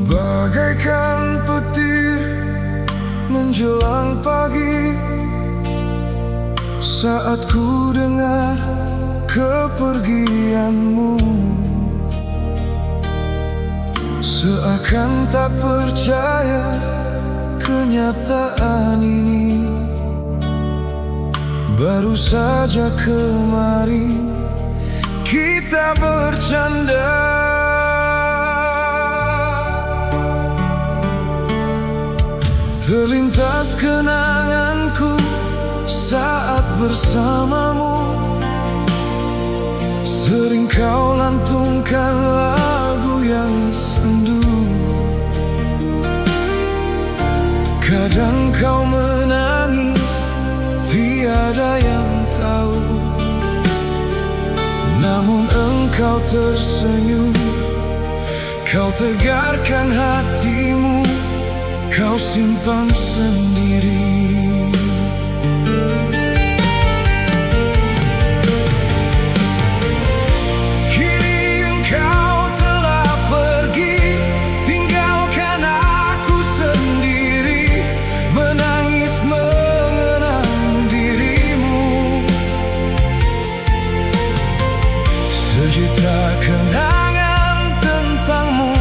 Bagaikan petir menjelang pagi, saat ku dengar kepergianmu, seakan tak percaya kenyataan ini. Baru saja kemarin kita bercanda, terlintas kenanganku saat bersamamu. Sering kau lantungkan lagu yang sendu, kadang kau menangis, tiada yang tahu. Namun engkau tersenyum, kau tegarkan hatimu, kau simpan sendiri. Kini engkau telah pergi, tinggalkan aku sendiri, menangis mengenang dirimu. Sejuta kenangan tentangmu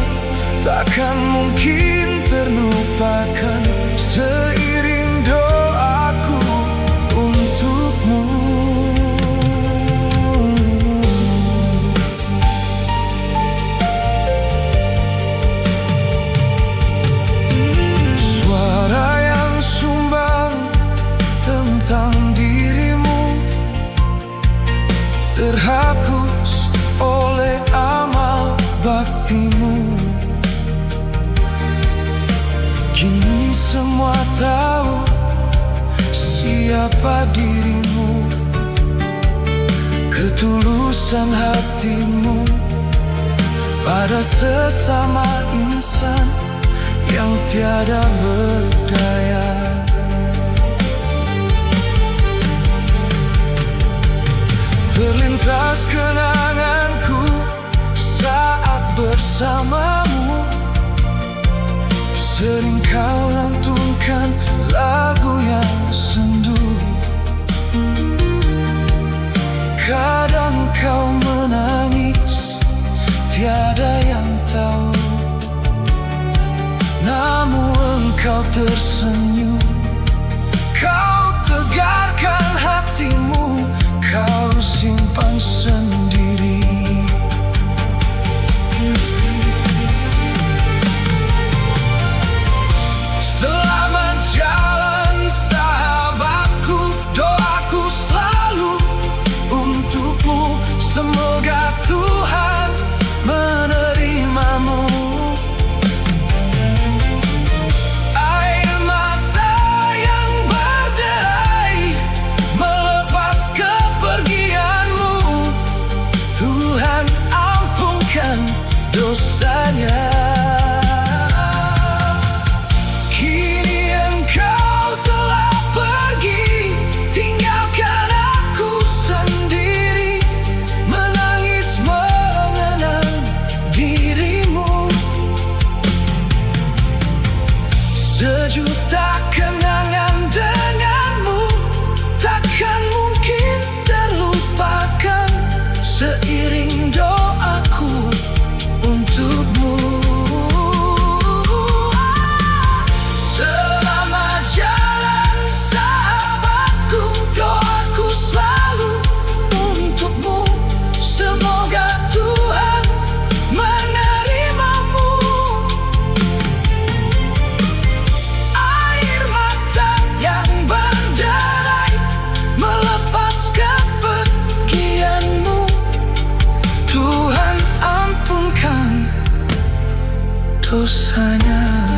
takkan mungkin terlupakan, seiring doaku untukmu. Suara yang sumbang tentang dirimu terhapus oleh amal baktimu. Kini semua tahu siapa dirimu, ketulusan hatimu pada sesama insan yang tiada berdaya. Terlintas kenanganku saat bersamamu, sering kau lantungkan lagu yang sendu, kadang kau menangis, tiada yang tahu. Namun engkau tersenyum, kau tegarkan hatimu, kau simpan sendiri. Selamat jalan sahabatku, doaku selalu untukmu. Semoga Tuhan menerimamu. Air mata yang berderai melepas kepergianmu, Tuhan ampunkan dosanya. Sejuta kenangan denganmu takkan mungkin terlupakan, seiring doaku untukmu. Selamat jalan sahabatku, doaku selalu untukmu. Semoga Tuhan menerimamu. Air dosanya.